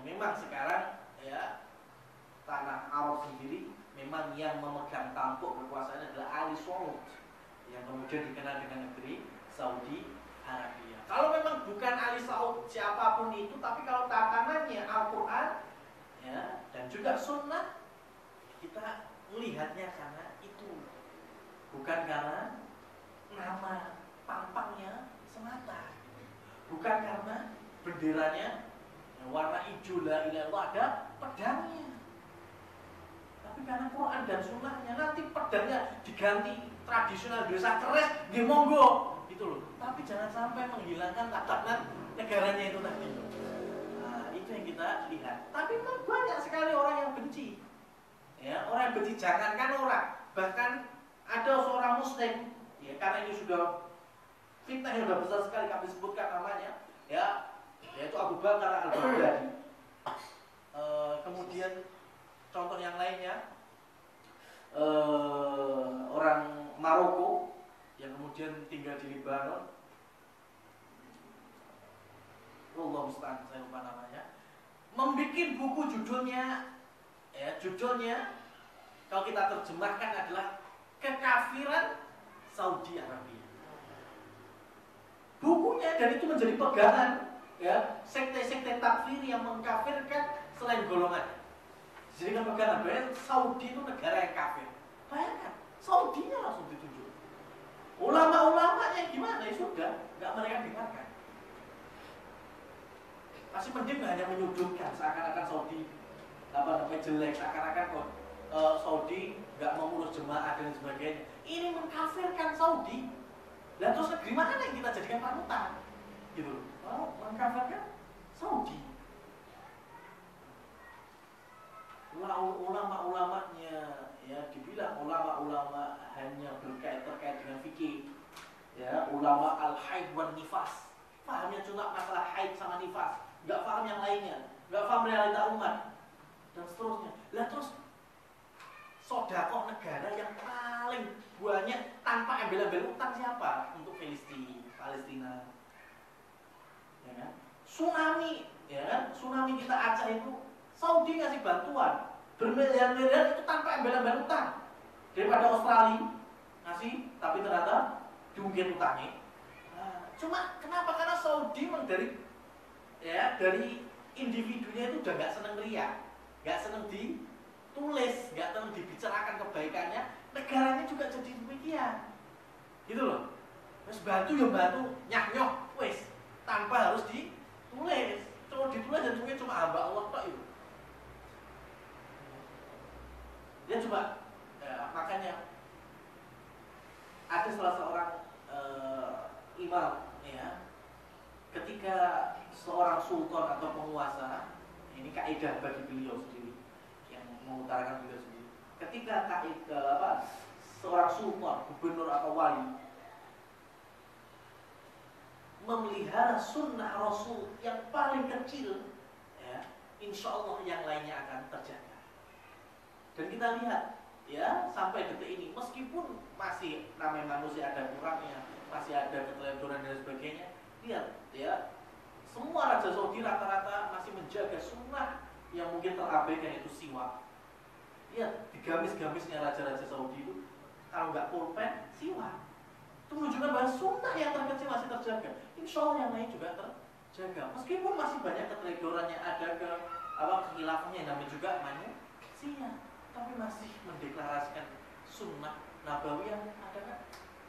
memang sekarang ya tanah Arab sendiri memang yang memegang tampuk kekuasaan adalah Ali Saud yang kemudian dikenal dengan negeri Saudi Arabia. Kalau memang bukan Ali Saud siapapun itu, tapi kalau tatanannya Al-Quran ya, dan juga Sunnah, kita melihatnya karena itu, bukan karena nama pampangnya semata, bukan karena benderanya warna hijau la ilaha illallah ada pedangnya, tapi karena Quran dan Sunnahnya. Nanti pedangnya diganti tradisional desa keres, nggih monggo gitu loh. Tapi jangan sampai menghilangkan tatanan negaranya itu tadi. Nah, itu yang kita lihat. Tapi memang banyak sekali orang yang benci. Ya, orang yang benci, jangankan orang, bahkan ada seorang muslim ya, karena ini sudah fitnah yang sudah besar sekali kami sebutkan namanya ya, yaitu Abu Bakar Al-Baghdadi. Kemudian contoh yang lainnya orang Maroko yang kemudian tinggal di Lebanon, Allah musta'an, saya lupa namanya, membuat buku judulnya kalau kita terjemahkan adalah Kekafiran Saudi Arabia. Bukunya, dan itu menjadi pegangan ya sekte-sekte takfir yang mengkafirkan selain golongan. Jadi kan pegangan bahwa Saudi itu negara yang kafir. Bayangkan, Saudinya langsung ditunjuk. Ulama-ulamanya gimana? Ya sudah, nggak mereka dengarkan. Masih mending hanya menyudutkan seakan-akan Saudi jelek, seakan-akan Saudi nggak mengurus jemaah dan sebagainya. Ini mengkafirkan Saudi. Dan terus negeri mana yang kita jadikan panutan? Gitu. Mengkafirkan Saudi. Ulama-ulamanya ya dibilang ulama-ulama hanya terkait dengan fikih. Ya, ulama al-haid wan nifas. Pahamnya cuma masalah haid sama nifas, nggak paham yang lainnya, nggak paham realita umat dan seterusnya. Lah terus sodakoh negara yang paling banyak tanpa embel-embel utang siapa? Untuk Palestina. Ya kan? Tsunami, ya kan? Tsunami kita Aceh itu Saudi ngasih bantuan bermiliar-miliar itu tanpa embel-embel utang. Daripada Australia ngasih tapi ternyata diungkit utangnya. Nah, cuma kenapa? Karena Saudi dari individunya itu udah nggak seneng ria, nggak seneng ditulis, nggak seneng dibicarakan kebaikannya. Negaranya juga jadi demikian, gitu loh. Terus bantu ya bantu nyah-nyoh, wes tanpa harus ditulis. Cuma ditulis dan cuma hamba Allah tok itu. Dia coba makanya ada salah seorang imam ya, ketika seorang sultan atau penguasa, ini kaidah bagi beliau sendiri yang mengutarakan beliau sendiri, ketika seorang sultan, gubernur atau wali memelihara sunnah Rasul yang paling kecil ya, insya Allah yang lainnya akan terjaga. Dan kita lihat ya sampai detik ini, meskipun masih namanya manusia ada kurangnya, masih ada keteledoran dan sebagainya, lihat ya, semua raja Saudi rata-rata masih menjaga sunnah yang mungkin terabaikan, itu siwak. Lihat digamis-gamisnya raja-raja Saudi itu, kalau nggak pulpen, siwak. Itu menunjukkan bahwa sunnah yang terkecil masih terjaga. Insya Allah yang lain juga terjaga. Meskipun masih banyak keteledorannya, ada kekhilafahnya yang namanya juga manusia, tapi masih mendeklarasikan sunnah nabawiyah, ada kan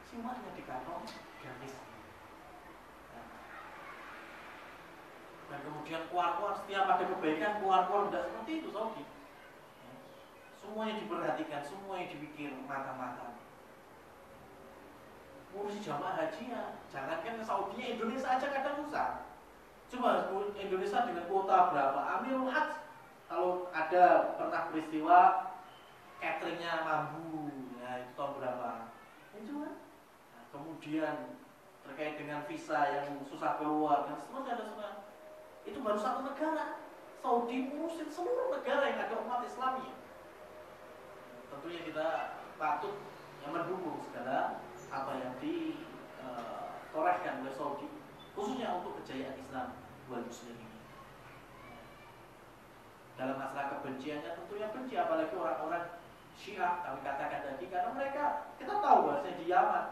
siwaknya di kantong gamis. Dan kemudian keluar-keluar setiap ada kebaikan, keluar-keluar tidak seperti itu Saudi. Semuanya diperhatikan, semuanya dipikir matang-matang. Ngurusi jamaah haji ya, jangankan Saudinya, Indonesia aja kadang susah. Coba Indonesia dengan kuota berapa? Amirul Hajj, kalau ada pernah peristiwa cateringnya mambu, ya itu tahun berapa? Itu kan. Nah, kemudian terkait dengan visa yang susah keluar, dan seterusnya ada semua. Itu baru satu negara. Saudi ngurusin seluruh negara yang ada umat Islamnya. Tentunya kita patut mendukung segala apa yang ditorehkan oleh Saudi, khususnya untuk kejayaan Islam buat muslim ini. dalam masalah kebenciannya tentunya benci, apalagi orang-orang Syiah kami katakan tadi, karena mereka kita tahu bahwasanya di Yaman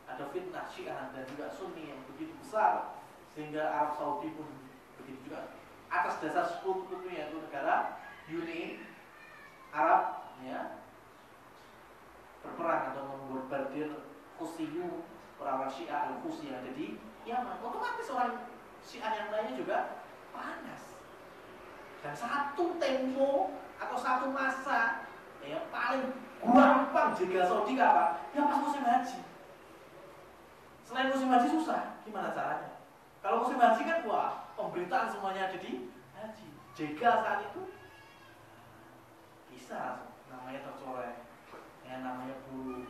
ada fitnah Syiah dan juga Sunni yang begitu besar, sehingga Arab Saudi pun begitu juga atas dasar sekutu-sekutunya itu negara Uni Arab ya berperang atau membombardir Husiyu, orang-orang Syiah Al-Husi yang ada di Yaman. Otomatis orang Syiah yang lainnya juga panas. Dan satu tempo atau satu masa ya paling gampang jegal Saudi apa? Ya pas musim haji. Selain musim haji susah, gimana caranya? Kalau musim haji kan wah, pemberitaan semuanya ada di haji. Jegal saat itu bisa namanya tercoreng, ya namanya buru.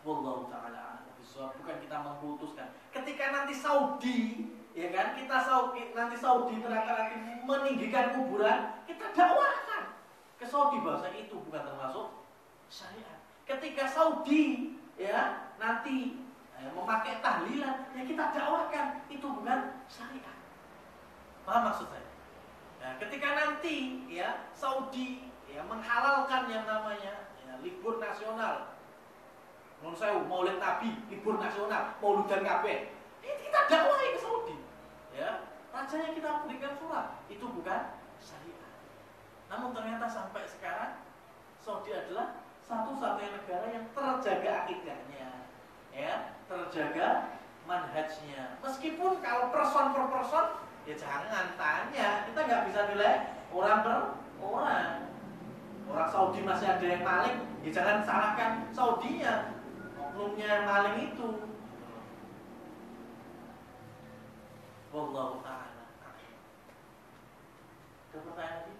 Wallahu ta'ala bukan kita memutuskan. Ketika nanti Saudi, ya kan, nanti Saudi ternyata meninggikan kuburan, kita dakwahkan ke Saudi bahwa itu bukan termasuk syariat. Ketika Saudi, ya nanti memakai tahlilan, ya kita dakwahkan itu bukan syariat. Paham maksud saya? Ya, ketika nanti, ya Saudi, ya menghalalkan yang namanya libur nasional. Menurut saya Maulid Nabi, libur nasional, Mauludan kabeh. Ini kita dakwahi ke Saudi. Ya, rajanya kita berikan surat, itu bukan syariat. Namun ternyata sampai sekarang Saudi adalah satu-satunya negara yang terjaga akidahnya, ya, terjaga manhajnya. Meskipun kalau person per person, ya jangan tanya, kita nggak bisa nilai orang per orang. Orang Saudi masih ada yang maling, ya jangan salahkan Saudinya. Oknumnya maling itu. Wallahu ta'ala. Ada pertanyaan lagi?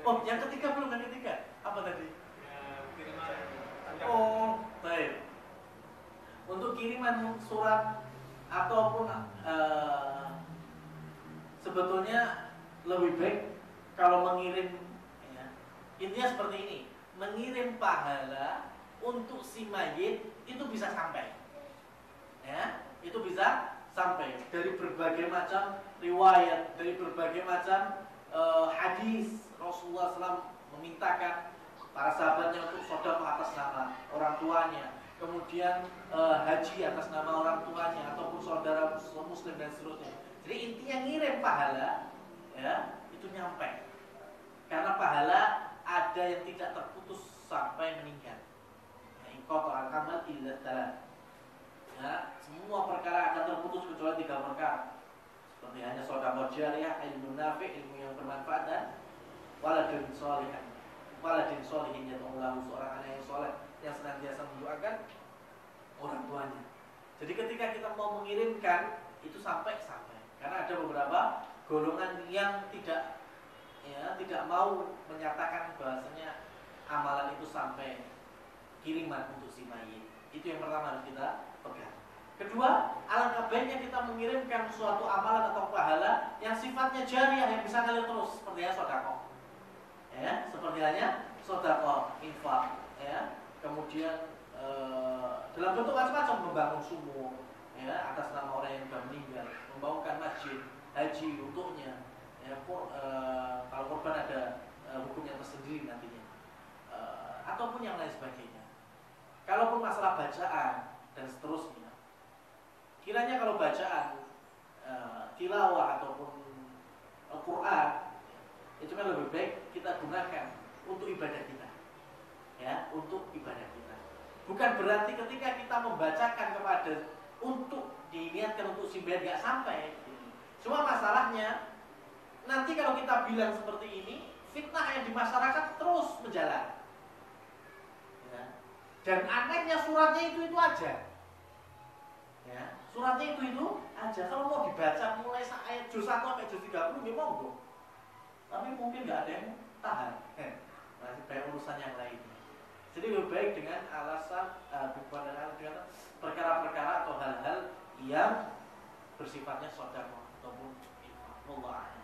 Oh, yang ketiga belum, yang ketiga. Apa tadi? Oh, baik. Untuk kiriman surat ataupun sebetulnya lebih baik kalau mengirim, ya, intinya seperti ini, mengirim pahala untuk si mayit itu bisa sampai, ya, itu bisa sampai dari berbagai macam riwayat, dari berbagai macam hadis. Rasulullah SAW memintakan para sahabatnya untuk sedekah atas nama orang tuanya, kemudian haji atas nama orang tuanya ataupun saudara muslim dan seterusnya. Jadi intinya ngirim pahala, ya, itu nyampe, karena pahala ada yang tidak terputus sampai meninggal. Qata al-amal illa thalatha. Ya, semua perkara akan terputus kecuali 3 perkara. Seperti hanya sedekah jariyah, ilmu nafi', ilmu yang bermanfaat, dan waladun sholihan. Waladun sholihin yad'u lahu, seorang anak yang saleh yang senantiasa mendoakan orang tuanya. Jadi ketika kita mau mengirimkan itu sampai. Karena ada beberapa golongan yang tidak mau menyatakan bahwasanya amalan itu sampai kiriman untuk si mayit. Itu yang pertama harus kita pegang. Kedua, alangkah baiknya kita mengirimkan suatu amalan atau pahala yang sifatnya jariyah, yang bisa ngalir terus, seperti sedekah. Ya, seperti halnya sedekah, infak, ya. Kemudian dalam bentuk macam-macam, membangun sumur, ya, atas nama orang yang sudah meninggal, membangunkan masjid, haji untuknya. Ya, kalau korban ada hukumnya tersendiri nantinya. Ataupun yang lain sebagainya. Kalaupun masalah bacaan dan seterusnya, kiranya kalau bacaan tilawah ataupun Al-Quran itu kan lebih baik kita gunakan untuk ibadah kita, ya, untuk ibadah kita. Bukan berarti ketika kita membacakan kepada untuk diniatkan untuk simbian nggak sampai. Cuma masalahnya nanti kalau kita bilang seperti ini, fitnah yang di masyarakat terus menjalan. Dan anehnya suratnya itu aja, ya, suratnya itu aja. Kalau mau dibaca mulai ayat juz 1 sampai juz 30 ya monggo, tapi mungkin nggak ada yang tahan. Masih banyak urusan yang lainnya. Jadi lebih baik dengan alasan dengan perkara-perkara atau hal-hal yang bersifatnya sedekah ataupun infak. Wallahu a'lam.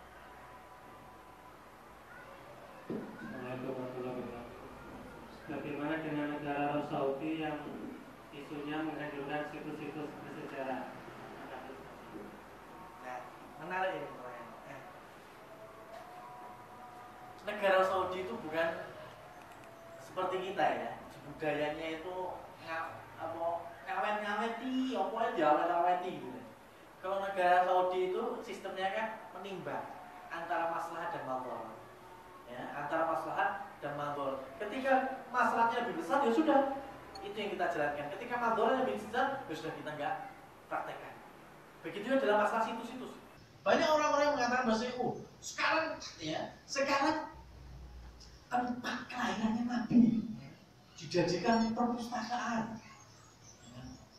Assalamualaikum warahmatullahi wabarakatuh. Bagaimana dengan negara Arab Saudi yang isunya menghancurkan situs-situs bersejarah? Nah, menarik ini. kita ya, budayanya itu ngawet-ngaweti, apa aja ngawet-ngaweti gitu. Kalau negara Saudi itu sistemnya kan menimbang antara maslahat dan madharat. Ya, antara maslahat dan madharat. Ketika maslahatnya lebih besar ya sudah, itu yang kita jalankan. Ketika madharatnya lebih besar ya sudah, kita enggak praktekkan. Begitu juga dalam masalah situs-situs. Banyak orang-orang yang mengatakan bahwa sekarang tempat kelahirannya Nabi dijadikan perpustakaan.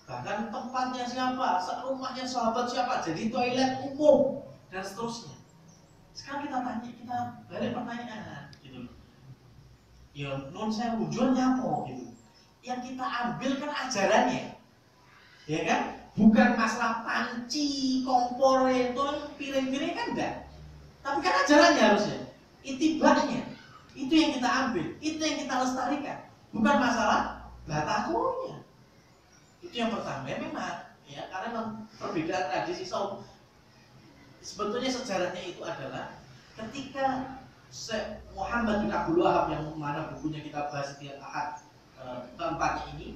Bahkan tempatnya siapa, rumahnya sahabat siapa, jadi toilet umum dan seterusnya. Sekarang kita balik pertanyaan, gitu. Ya, non saya tujuannya apa, gitu. Yang kita ambil kan ajarannya, ya kan? Bukan masalah panci, kompor itu, piring-piring kan enggak. Tapi kan ajarannya harusnya, itibanya, itu yang kita ambil, itu yang kita lestarikan. Bukan masalah batakonya. Itu yang pertama, ya memang, ya, karena perbedaan tradisi Saudi. Sebetulnya sejarahnya itu adalah ketika Syekh Muhammad bin Abdul Wahab, yang mana bukunya kita bahas setiap Ahad keempatnya ini,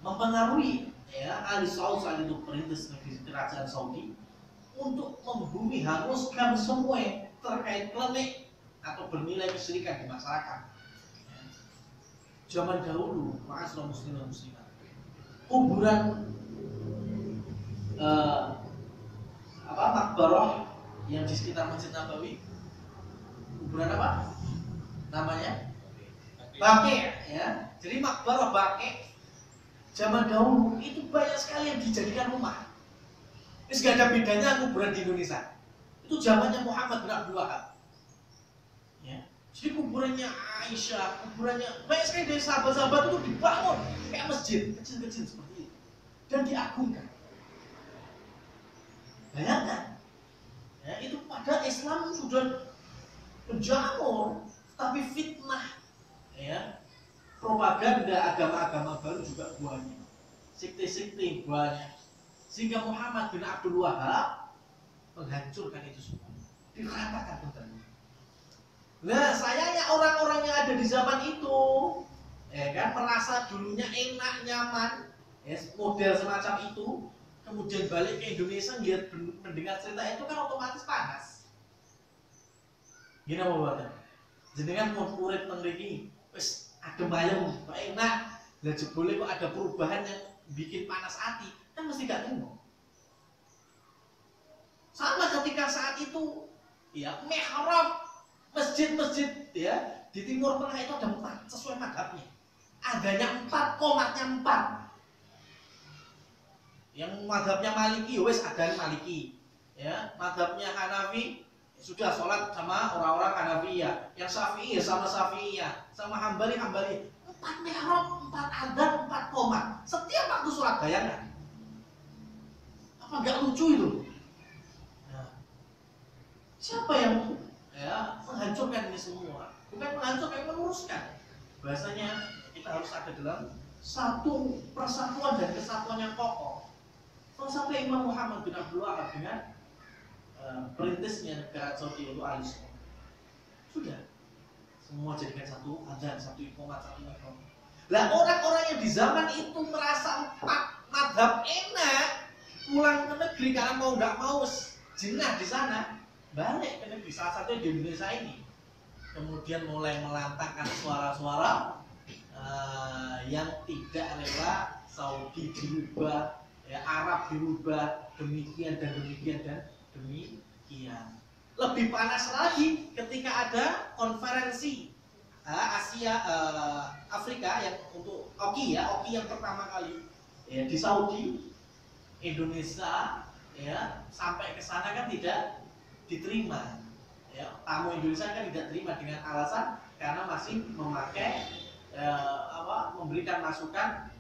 mempengaruhi ya Ali Saud saat itu perintis negeri kerajaan Saudi untuk membumi hanguskan semua yang terkait klinik atau bernilai kesyirikan di masyarakat. Zaman dahulu, ma'asyiral muslimin dan muslimat, kuburan makbarah yang di sekitar Masjid Nabawi, kuburan apa? Namanya Baqi', ya. Jadi makbarah Baqi' zaman dahulu itu banyak sekali yang dijadikan rumah. Ini gak ada bedanya kuburan di Indonesia. Itu zamannya Muhammad bin Abdul Wahab. Ya. Jadi kuburannya Aisyah, kuburannya banyak sekali dari sahabat-sahabat itu dibangun kayak masjid kecil-kecil seperti itu dan diagungkan. Bayangkan, ya, itu pada Islam sudah menjamur, tapi fitnah, ya, propaganda agama-agama baru juga banyak, sekte-sekte banyak, sehingga Muhammad bin Abdul Wahab menghancurkan itu semua, diratakan totalnya. Nah, sayangnya orang-orang yang ada di zaman itu, ya kan, merasa dulunya enak, nyaman, ya, model semacam itu, kemudian balik ke Indonesia lihat mendengar cerita itu kan otomatis panas. Gini apa buatnya? Jenengan mau urip teng mriki, wis adem ayem, enak. Lah jebule kok ada perubahan yang bikin panas hati, kan mesti gak terima. Sama ketika saat itu, ya, mihrab masjid-masjid, ya, di Timur Tengah itu ada 4 sesuai madhabnya. Adanya 4, komatnya 4. Yang madhabnya Maliki, wes ada Maliki, ya. Madhabnya Hanafi, sudah sholat sama orang-orang Hanafiyah. Yang Syafi'i ya sama Syafi'iyah, sama Hambali. 4 mihrab, 4 adzan, 4 komat. Setiap waktu sholat, bayangkan. Apa gak lucu itu? Nah, siapa yang, ya, menghancurkan ini semua? Bukan menghancurkan, meluruskan. Bahasanya kita harus ada dalam satu persatuan dan kesatuan yang kokoh. Salah satu Imam Muhammad bin Abdul Wahab dengan perintisnya negara Saudi yaitu Ali Saud. Sudah, semua jadikan satu adzan, satu iqamah, satu mihrab. Lah orang-orang yang di zaman itu merasa 4 madhab enak, pulang ke negeri karena mau nggak mau jenah di sana, balik ke negeri, salah satunya di Indonesia ini. Kemudian mulai melantangkan suara-suara yang tidak rela Saudi dirubah, ya, Arab dirubah, demikian dan demikian dan demikian. Lebih panas lagi ketika ada konferensi Asia Afrika yang untuk OKI, ya, OKI yang pertama kali, ya, di Saudi. Indonesia, ya, sampai ke sana kan tidak diterima, ya, tamu Indonesia kan tidak terima dengan alasan karena masih memakai memberikan masukan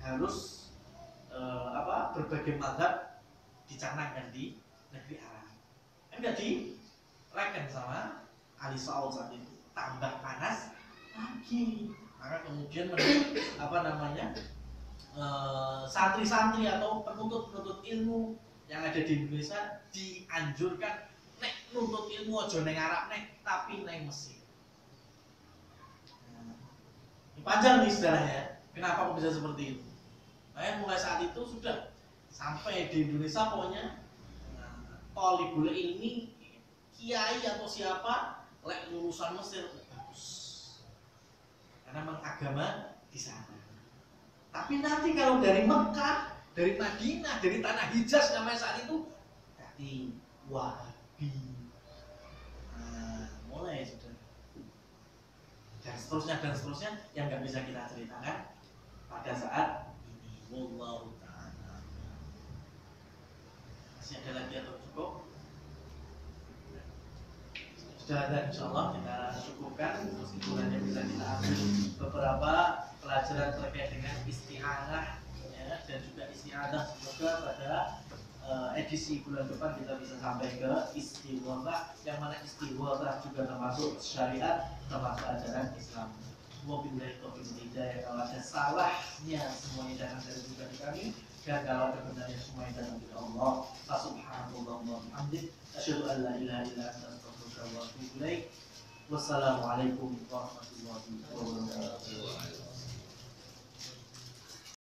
harus berbagai mazhab dicanangkan di negeri Arab. Enggak direken sama Ali Saud saat itu. Tambah panas lagi. Maka kemudian santri-santri atau penuntut ilmu yang ada di Indonesia dianjurkan nek nuntut ilmu aja neng Arab nek, tapi neng Mesir. Panjang nih sejarahnya. Kenapa kok bisa seperti itu? Mulai saat itu sudah sampai di Indonesia pokoknya thalibul ilmi, kiai atau siapa lek lulusan Mesir bagus. Karena memang agama di sana. Tapi nanti kalau dari Mekah, dari Madinah, dari tanah Hijaz namanya saat itu berarti Wahabi. Mulai sudah. Dan seterusnya yang nggak bisa kita ceritakan pada saat ini. Wallahu ta'ala. Masih ada lagi atau cukup? Sudah ada, insyaallah kita cukupkan. Meskipun hanya bisa kita ambil beberapa pelajaran terkait dengan isti'anah ya, dan juga isti'adah. Semoga pada edisi bulan depan kita bisa sampai ke istighosah, yang mana istighosah juga termasuk syariat, termasuk ajaran Islam. Wabillahi taufiq wal hidayah. Kalau ada salahnya semuanya datang dari pribadi kami, dan kalau ada benarnya semuanya datang dari Allah. Subhanallah wa bihamdihi, asyhadu an la ilaha illa anta, astaghfiruka wa atubu ilaik. Wassalamualaikum warahmatullahi wabarakatuh.